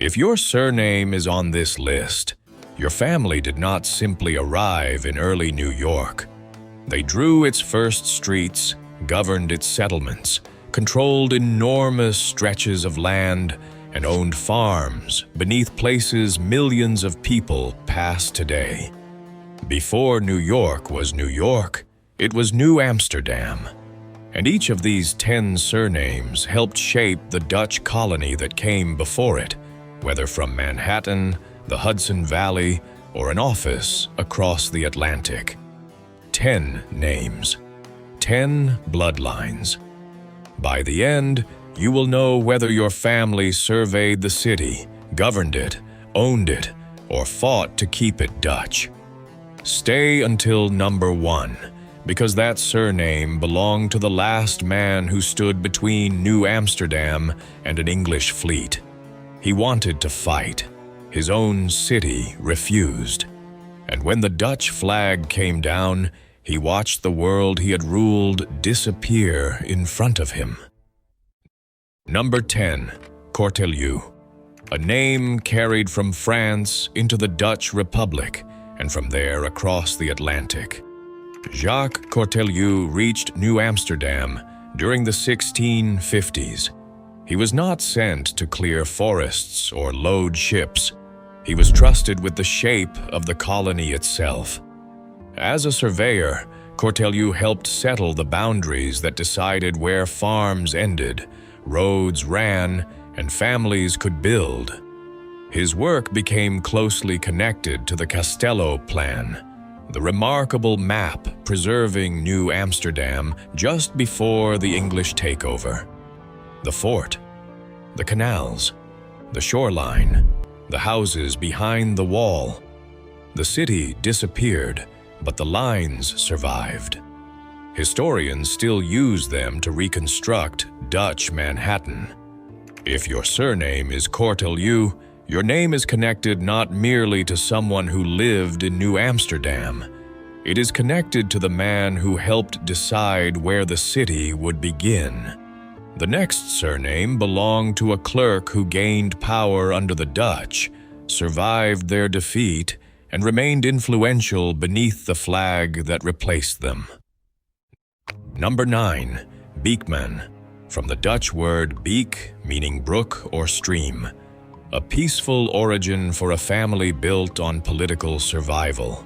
If your surname is on this list, your family did not simply arrive in early New York. They drew its first streets, governed its settlements, controlled enormous stretches of land, and owned farms beneath places millions of people pass today. Before New York was New York, it was New Amsterdam. And each of these 10 surnames helped shape the Dutch colony that came before it, whether from Manhattan, the Hudson Valley, or an office across the Atlantic. 10 names, 10 bloodlines. By the end, you will know whether your family surveyed the city, governed it, owned it, or fought to keep it Dutch. Stay until number 1, because that surname belonged to the last man who stood between New Amsterdam and an English fleet. He wanted to fight. His own city refused. And when the Dutch flag came down, he watched the world he had ruled disappear in front of him. Number 10, Cortelyou, a name carried from France into the Dutch Republic and from there across the Atlantic. Jacques Cortelyou reached New Amsterdam during the 1650s. He was not sent to clear forests or load ships. He was trusted with the shape of the colony itself. As a surveyor, Cortelyou helped settle the boundaries that decided where farms ended, roads ran, and families could build. His work became closely connected to the Castello Plan, the remarkable map preserving New Amsterdam just before the English takeover. The fort, the canals, the shoreline, the houses behind the wall. The city disappeared, but the lines survived. Historians still use them to reconstruct Dutch Manhattan. If your surname is Cortelyou, your name is connected not merely to someone who lived in New Amsterdam. It is connected to the man who helped decide where the city would begin. The next surname belonged to a clerk who gained power under the Dutch, survived their defeat, and remained influential beneath the flag that replaced them. Number 9, Beekman, from the Dutch word beek, meaning brook or stream, a peaceful origin for a family built on political survival.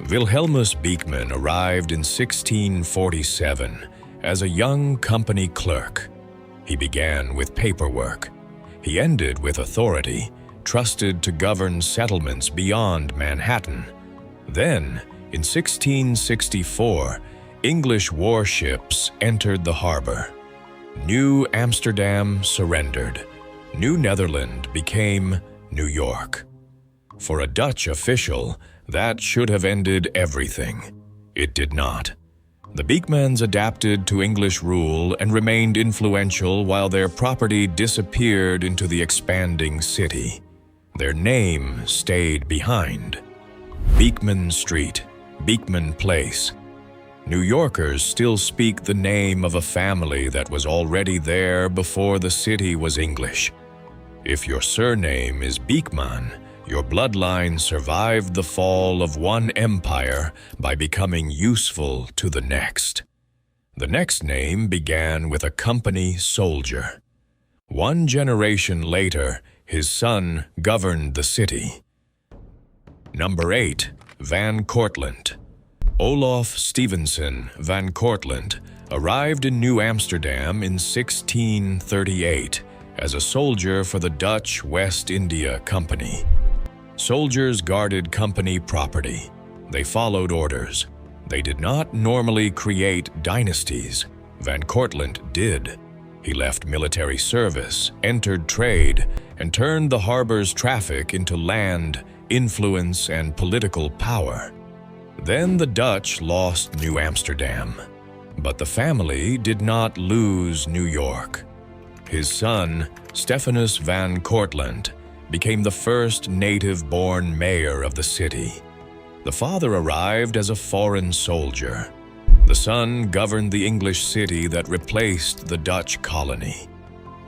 Wilhelmus Beekman arrived in 1647 as a young company clerk. He began with paperwork. He ended with authority, trusted to govern settlements beyond Manhattan. Then, in 1664, English warships entered the harbor. New Amsterdam surrendered. New Netherland became New York. For a Dutch official, that should have ended everything. It did not. The Beekmans adapted to English rule and remained influential while their property disappeared into the expanding city. Their name stayed behind. Beekman Street, Beekman Place. New Yorkers still speak the name of a family that was already there before the city was English. If your surname is Beekman, your bloodline survived the fall of one empire by becoming useful to the next. The next name began with a company soldier. One generation later, his son governed the city. Number 8, Van Cortlandt. Olaf Stevenson van Cortlandt arrived in New Amsterdam in 1638 as a soldier for the Dutch West India Company. Soldiers guarded company property. They followed orders. They did not normally create dynasties. Van Cortlandt did. He left military service, entered trade, and turned the harbor's traffic into land, influence, and political power. Then the Dutch lost New Amsterdam. But the family did not lose New York. His son, Stephanus van Cortlandt, became the first native-born mayor of the city. The father arrived as a foreign soldier. The son governed the English city that replaced the Dutch colony.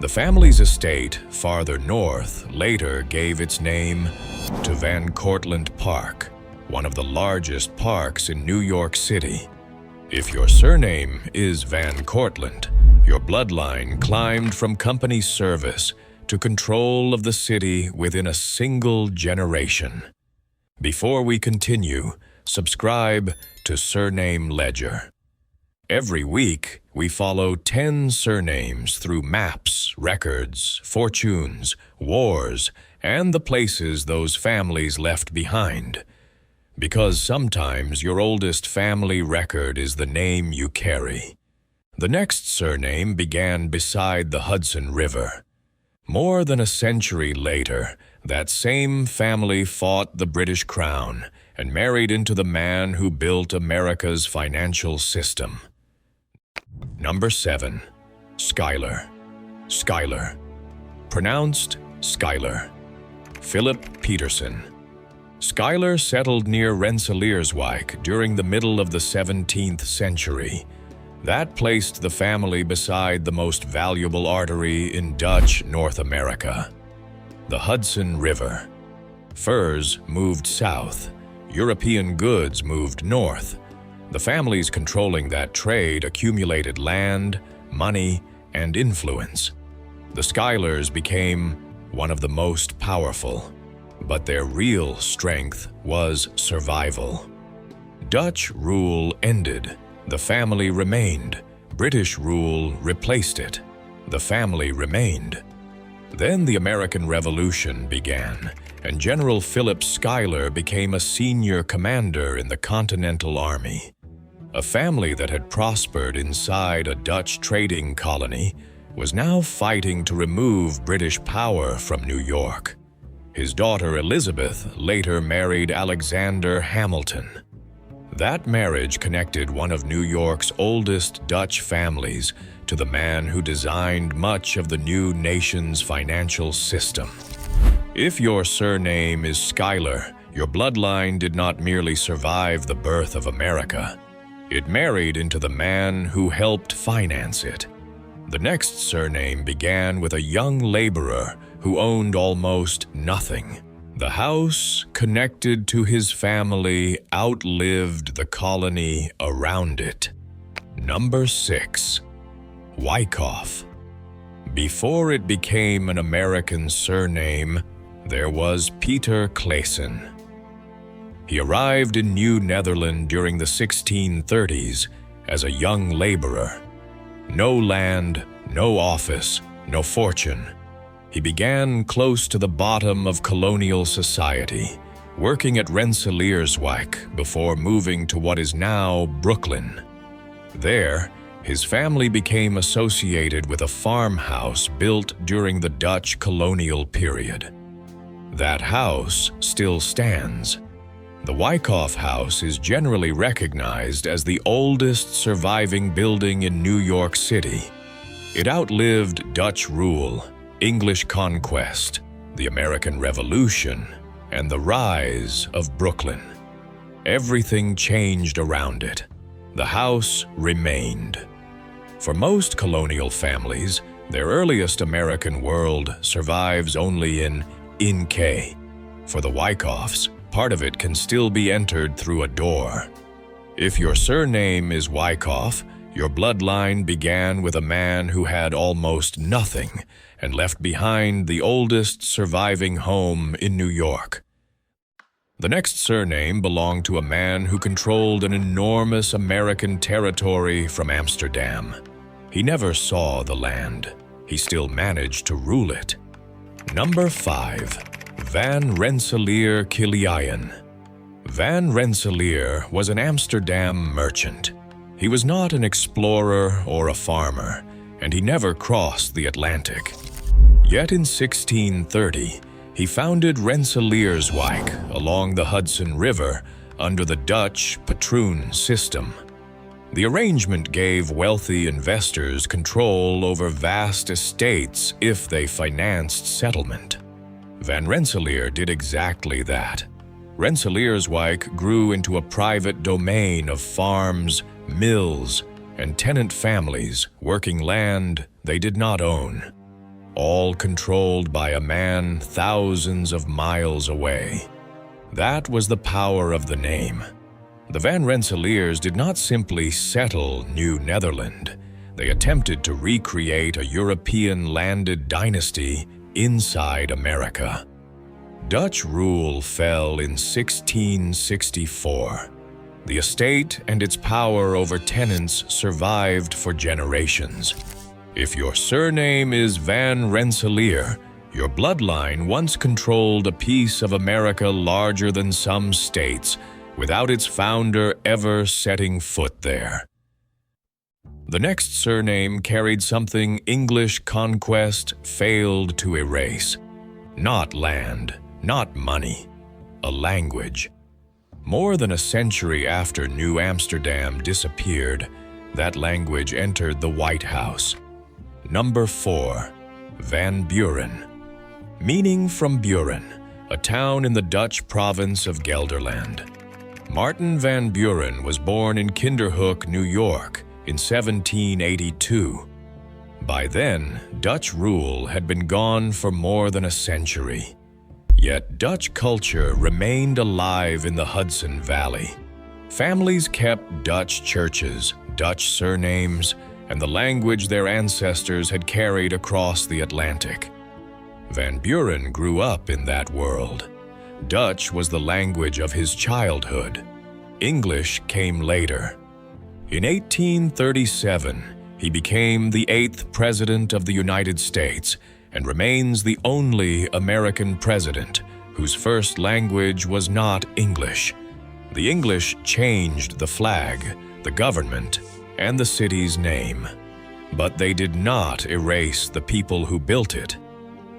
The family's estate, farther north, later gave its name to Van Cortlandt Park, one of the largest parks in New York City. If your surname is Van Cortlandt, your bloodline climbed from company service to control of the city within a single generation. Before we continue, subscribe to Surname Ledger. Every week, we follow 10 surnames through maps, records, fortunes, wars, and the places those families left behind. Because sometimes your oldest family record is the name you carry. The next surname began beside the Hudson River. More than a century later, that same family fought the British Crown and married into the man who built America's financial system. Number 7. Schuyler. Schuyler. Pronounced Schuyler. Philip Peterson. Schuyler settled near Rensselaerswyck during the middle of the 17th century. That placed the family beside the most valuable artery in Dutch North America, the Hudson River. Furs moved south, European goods moved north. The families controlling that trade accumulated land, money, and influence. The Schuylers became one of the most powerful, but their real strength was survival. Dutch rule ended. The family remained. British rule replaced it. The family remained. Then the American Revolution began, and General Philip Schuyler became a senior commander in the Continental Army. A family that had prospered inside a Dutch trading colony was now fighting to remove British power from New York. His daughter Elizabeth later married Alexander Hamilton. That marriage connected one of New York's oldest Dutch families to the man who designed much of the new nation's financial system. If your surname is Schuyler, your bloodline did not merely survive the birth of America. It married into the man who helped finance it. The next surname began with a young laborer who owned almost nothing. The house connected to his family outlived the colony around it. Number 6. Wyckoff. Before it became an American surname, there was Peter Claesen. He arrived in New Netherland during the 1630s as a young laborer. No land, no office, no fortune. He began close to the bottom of colonial society, working at Rensselaerswyck before moving to what is now Brooklyn. There, his family became associated with a farmhouse built during the Dutch colonial period. That house still stands. The Wyckoff House is generally recognized as the oldest surviving building in New York City. It outlived Dutch rule, English conquest, the American Revolution, and the rise of Brooklyn. Everything changed around it. The house remained. For most colonial families, their earliest American world survives only in K. For the Wyckoffs, part of it can still be entered through a door. If your surname is Wyckoff, your bloodline began with a man who had almost nothing and left behind the oldest surviving home in New York. The next surname belonged to a man who controlled an enormous American territory from Amsterdam. He never saw the land. He still managed to rule it. Number 5. Van Rensselaer Kiliaen. Van Rensselaer was an Amsterdam merchant. He was not an explorer or a farmer, and he never crossed the Atlantic. Yet in 1630, he founded Rensselaerswyck along the Hudson River under the Dutch patroon system. The arrangement gave wealthy investors control over vast estates if they financed settlement. Van Rensselaer did exactly that. Rensselaerswyck grew into a private domain of farms, mills, and tenant families working land they did not own. all controlled by a man thousands of miles away. That was the power of the name. The Van Rensselaers did not simply settle New Netherland. They attempted to recreate a European landed dynasty inside America. Dutch rule fell in 1664. The estate and its power over tenants survived for generations. If your surname is Van Rensselaer, your bloodline once controlled a piece of America larger than some states, without its founder ever setting foot there. The next surname carried something English conquest failed to erase. Not land, not money, a language. More than a century after New Amsterdam disappeared, that language entered the White House. Number 4, Van Buren. Meaning from Buren, a town in the Dutch province of Gelderland. Martin Van Buren was born in Kinderhook, New York, in 1782. By then, Dutch rule had been gone for more than a century. Yet Dutch culture remained alive in the Hudson Valley. Families kept Dutch churches, Dutch surnames, and the language their ancestors had carried across the Atlantic. Van Buren grew up in that world. Dutch was the language of his childhood. English came later. In 1837, he became the 8th President of the United States and remains the only American president whose first language was not English. The English changed the flag, the government, and the city's name. But they did not erase the people who built it.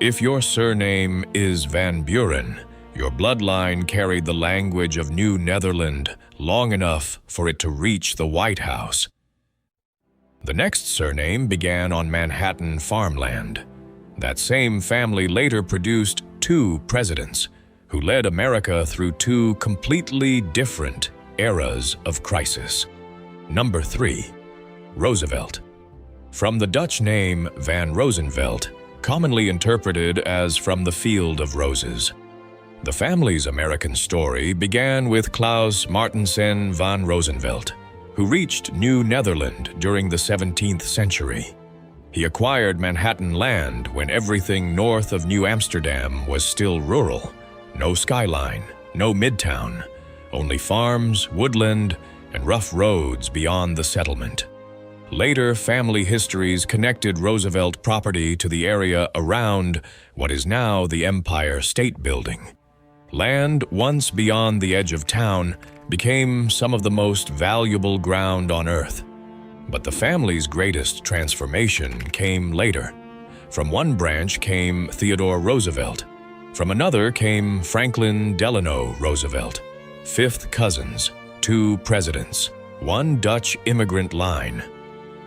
If your surname is Van Buren, your bloodline carried the language of New Netherland long enough for it to reach the White House. The next surname began on Manhattan farmland. That same family later produced 2 presidents who led America through 2 completely different eras of crisis. Number 3, Roosevelt. From the Dutch name Van Rosenvelt, commonly interpreted as from the field of roses. The family's American story began with Claus Martensen van Rosenvelt, who reached New Netherland during the 17th century. He acquired Manhattan land when everything north of New Amsterdam was still rural. No skyline, no midtown, only farms, woodland, and rough roads beyond the settlement. Later family histories connected Roosevelt property to the area around what is now the Empire State Building. Land once beyond the edge of town became some of the most valuable ground on Earth. But the family's greatest transformation came later. From one branch came Theodore Roosevelt. From another came Franklin Delano Roosevelt. 5th cousins, 2 presidents, 1 Dutch immigrant line.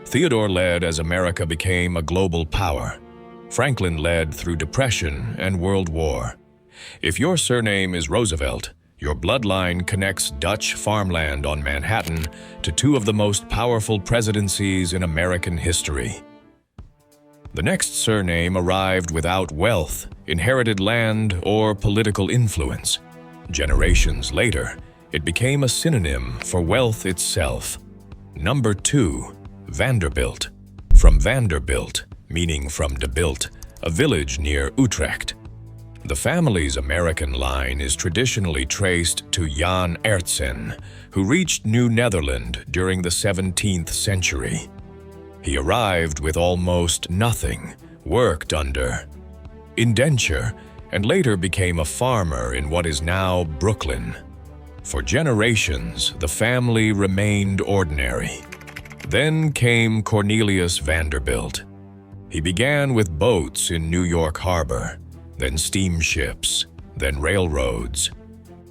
Theodore led as America became a global power. Franklin led through Depression and World War. If your surname is Roosevelt, your bloodline connects Dutch farmland on Manhattan to 2 of the most powerful presidencies in American history. The next surname arrived without wealth, inherited land, or political influence. Generations later, it became a synonym for wealth itself. Number 2, Vanderbilt. From Vanderbilt, meaning from de Bilt, a village near Utrecht. The family's American line is traditionally traced to Jan Aertsen, who reached New Netherland during the 17th century. He arrived with almost nothing, worked under indenture, and later became a farmer in what is now Brooklyn. For generations, the family remained ordinary. Then came Cornelius Vanderbilt. He began with boats in New York Harbor, then steamships, then railroads.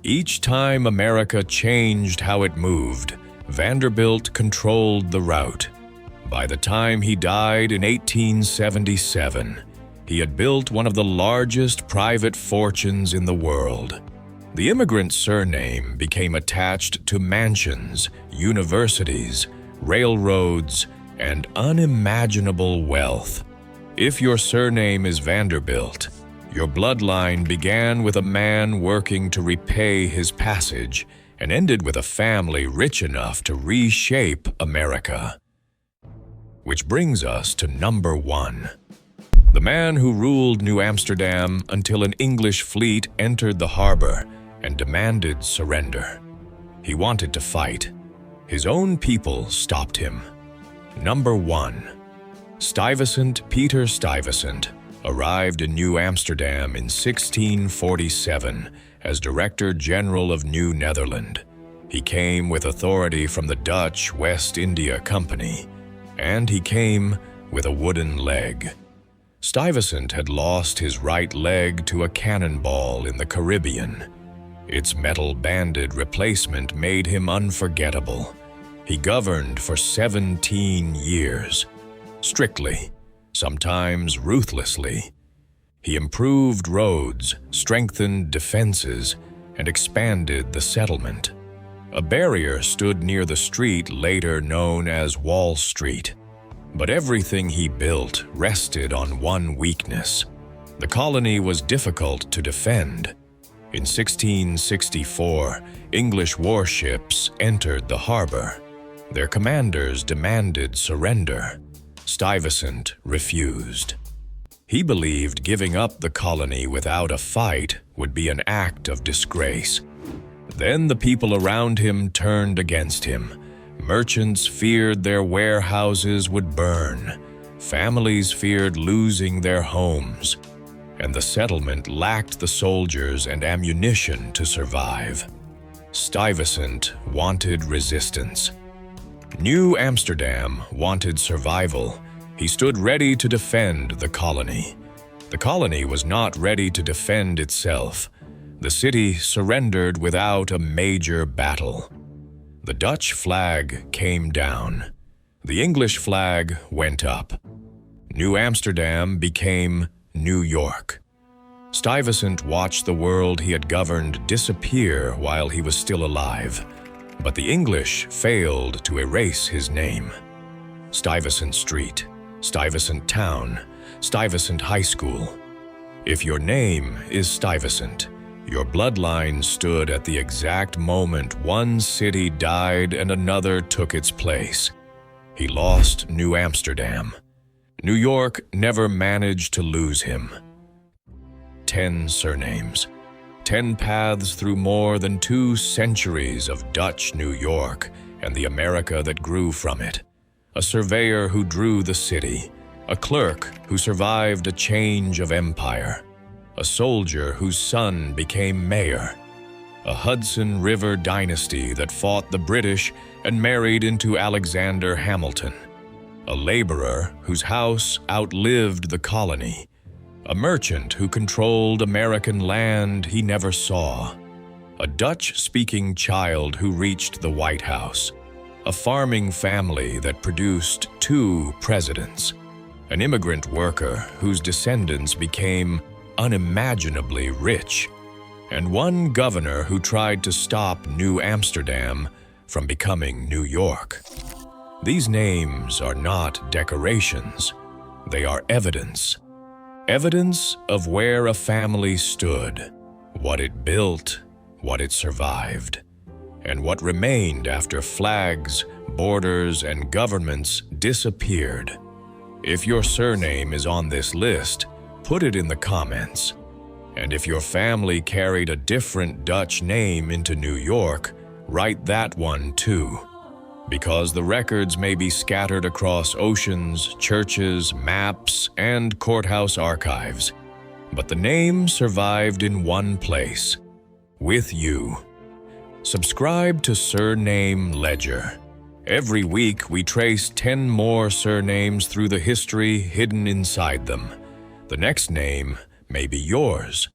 Each time America changed how it moved, Vanderbilt controlled the route. By the time he died in 1877, he had built one of the largest private fortunes in the world. The immigrant surname became attached to mansions, universities, railroads, and unimaginable wealth. If your surname is Vanderbilt, your bloodline began with a man working to repay his passage and ended with a family rich enough to reshape America. Which brings us to number 1. The man who ruled New Amsterdam until an English fleet entered the harbor and demanded surrender. He wanted to fight. His own people stopped him. Number 1. Stuyvesant Peter Stuyvesant arrived in New Amsterdam in 1647 as Director General of New Netherland. He came with authority from the Dutch West India Company, and he came with a wooden leg. Stuyvesant had lost his right leg to a cannonball in the Caribbean. Its metal-banded replacement made him unforgettable. He governed for 17 years, strictly, sometimes ruthlessly. He improved roads, strengthened defenses, and expanded the settlement. A barrier stood near the street later known as Wall Street. But everything he built rested on one weakness. The colony was difficult to defend. In 1664, English warships entered the harbor. Their commanders demanded surrender. Stuyvesant refused. He believed giving up the colony without a fight would be an act of disgrace. Then the people around him turned against him. Merchants feared their warehouses would burn. Families feared losing their homes. And the settlement lacked the soldiers and ammunition to survive. Stuyvesant wanted resistance. New Amsterdam wanted survival. He stood ready to defend the colony. The colony was not ready to defend itself. The city surrendered without a major battle. The Dutch flag came down. The English flag went up. New Amsterdam became New York. Stuyvesant watched the world he had governed disappear while he was still alive, but the English failed to erase his name. Stuyvesant Street, Stuyvesant Town, Stuyvesant High School. If your name is Stuyvesant, your bloodline stood at the exact moment one city died and another took its place. He lost New Amsterdam. New York never managed to lose him. 10 surnames. 10 paths through more than 2 centuries of Dutch New York and the America that grew from it. A surveyor who drew the city. A clerk who survived a change of empire. A soldier whose son became mayor. A Hudson River dynasty that fought the British and married into Alexander Hamilton. A laborer whose house outlived the colony. A merchant who controlled American land he never saw. A Dutch-speaking child who reached the White House. A farming family that produced 2 presidents. An immigrant worker whose descendants became unimaginably rich, and one governor who tried to stop New Amsterdam from becoming New York. These names are not decorations, they are evidence. Evidence of where a family stood, what it built, what it survived, and what remained after flags, borders, and governments disappeared. If your surname is on this list, put it in the comments. And if your family carried a different Dutch name into New York, write that one too. Because the records may be scattered across oceans, churches, maps, and courthouse archives. But the name survived in one place, with you. Subscribe to Surname Ledger. Every week we trace 10 more surnames through the history hidden inside them. The next name may be yours.